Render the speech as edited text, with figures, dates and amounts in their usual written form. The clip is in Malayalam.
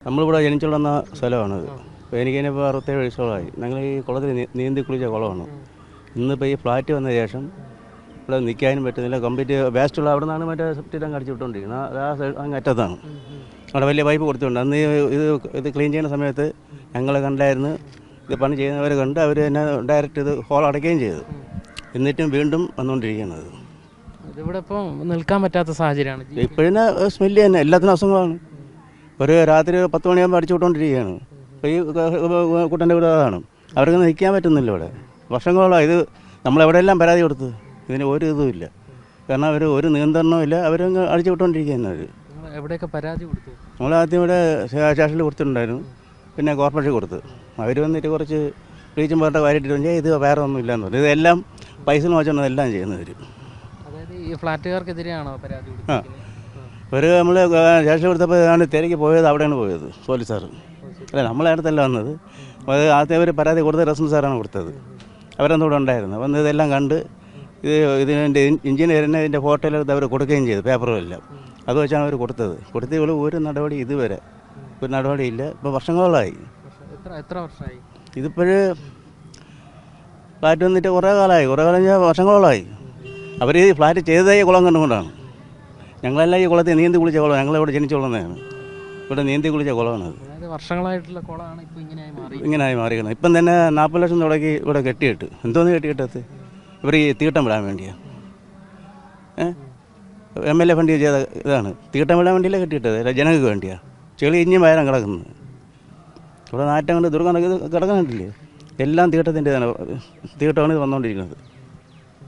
നമ്മളിവിടെ ജനിച്ചു വളർന്ന സ്ഥലമാണിത്. അപ്പോൾ എനിക്കിതിനിപ്പോൾ 67 വയസ്സോളമായി. ഞങ്ങൾ ഈ കുളത്തിൽ നീന്തി കുളിച്ച കുളമാണ്. ഇന്നിപ്പോൾ ഈ ഫ്ലാറ്റ് വന്ന ശേഷം ഇവിടെ നിൽക്കാനും പറ്റുന്നില്ല. കംപ്ലീറ്റ് വേസ്റ്റുള്ള അവിടെ നിന്നാണ് മറ്റേ സെപ്റ്റി ടാങ്ക് അടിച്ചു വിട്ടുകൊണ്ടിരിക്കുന്നത്. ആ സൈഡ് അങ്ങ് അറ്റത്താണ്. അവിടെ വലിയ പൈപ്പ് കൊടുത്തിട്ടുണ്ട്. അന്ന് ഇത് ക്ലീൻ ചെയ്യുന്ന സമയത്ത് ഞങ്ങൾ കണ്ടായിരുന്നു. ഇത് പണി ചെയ്യുന്നവർ കണ്ട് അവർ തന്നെ ഡയറക്റ്റ് ഇത് ഹോൾ അടയ്ക്കുകയും ചെയ്തു. എന്നിട്ടും വീണ്ടും വന്നുകൊണ്ടിരിക്കുന്നത്. ഇതിവിടെ ഇപ്പോൾ നിൽക്കാൻ പറ്റാത്ത സാഹചര്യമാണ്. ഇപ്പോഴേ സ്മെല്ല് തന്നെ എല്ലാത്തിനും അസുഖങ്ങളാണ്. ഒരു രാത്രി 10 മണിയാകുമ്പോൾ അടിച്ചു വിട്ടുകൊണ്ടിരിക്കുകയാണ്. അപ്പോൾ ഈ കുട്ടൻ്റെ വീട് അതാണ്. അവർക്ക് നിൽക്കാൻ പറ്റുന്നില്ല ഇവിടെ. വർഷങ്ങളോളം ഇത് നമ്മളെവിടെയെല്ലാം പരാതി കൊടുത്തു. ഇതിന് ഒരു ഇതുമില്ല. കാരണം അവർ ഒരു നിയന്ത്രണവും ഇല്ല. അവരങ്ങ് അടിച്ചു വിട്ടുകൊണ്ടിരിക്കുകയാണ്. അവർ എവിടെയൊക്കെ പരാതി കൊടുത്തു? നമ്മൾ ആദ്യം ഇവിടെ സ്റ്റേഷനിൽ കൊടുത്തിട്ടുണ്ടായിരുന്നു. പിന്നെ കോർപ്പറേഷൻ കൊടുത്ത് അവർ വന്നിട്ട് കുറച്ച് ബ്ലീച്ചിങ് പൗഡർ വാരിയിട്ടിട്ട് ഇത് വേറെ ഒന്നും ഇല്ലയെന്ന് പറഞ്ഞു. ഇതെല്ലാം പൈസ വെച്ചാണ് എല്ലാം ചെയ്യുന്നവർ. അതായത് ഈ ഫ്ലാറ്റുകാർക്കെതിരെയാണോ പരാതി കൊടുത്തത്? ഒരു നമ്മൾ സ്റ്റേഷനിൽ കൊടുത്തപ്പോൾ ആണ് തിരക്ക് പോയത്. അവിടെയാണ് പോയത് പോലീസ് സാറ്. അല്ല നമ്മളെ അടുത്തല്ല വന്നത്. അത് ആദ്യം അവർ പരാതി കൊടുത്ത റസൻ സാറാണ് കൊടുത്തത്. അവരൊന്നും ഉണ്ടായിരുന്നു. വന്ന് ഇതെല്ലാം കണ്ട് ഇതിൻ്റെ എഞ്ചിനീയറിനെ ഇതിൻ്റെ ഫോട്ടോയിലെടുത്ത് അവർ കൊടുക്കുകയും ചെയ്തു. പേപ്പറുമെല്ലാം അത് വെച്ചാണ് അവർ കൊടുത്തത്. കൊടുത്തവൾ ഒരു നടപടി ഇതുവരെ ഒരു നടപടിയില്ല. ഇപ്പോൾ വർഷങ്ങളായി. എത്ര വർഷമായി ഇതിപ്പോഴ് ഫ്ലാറ്റ് വന്നിട്ട് കുറേ കാലമായി. കുറേ കാലം വർഷങ്ങളോളമായി. അവർ ഈ ഫ്ലാറ്റ് ചെയ്തതേ കുളം കണ്ടുകൊണ്ടാണ്. ഞങ്ങളെല്ലാം ഈ കുളത്തിൽ നീന്തി കുളിച്ച കുളം. ഞങ്ങളിവിടെ ജനിച്ചു കൊള്ളുന്നതാണ്. ഇവിടെ നീന്തി കുളിച്ച കുളമാണത്. വർഷങ്ങളായിട്ടുള്ള കുളമാണ് ഇപ്പോൾ ഇങ്ങനെയായി മാറിയത്. ഇപ്പം തന്നെ 40 ലക്ഷം തുടങ്ങി ഇവിടെ കെട്ടിയിട്ട്. എന്തോന്ന് കെട്ടിയിട്ടത്? ഇവർ ഈ തീട്ടം വിടാൻ വേണ്ടിയാണ്. MLA ഫണ്ട് ചെയ്ത ഇതാണ്. തീട്ടം വിടാൻ വേണ്ടിയല്ലേ കെട്ടിയിട്ടത്? അല്ല ജനങ്ങൾക്ക് വേണ്ടിയാണ്. ചെളി ഇഞ്ഞും വയറാൻ കിടക്കുന്നത്. ഇവിടെ നാറ്റം കൊണ്ട് ദുർഗന്ധം കിടക്കുന്നുണ്ടില്ലേ? എല്ലാം തീട്ടത്തിൻ്റെതാണ്. തീട്ടമാണ് ഇത് വന്നുകൊണ്ടിരിക്കുന്നത്.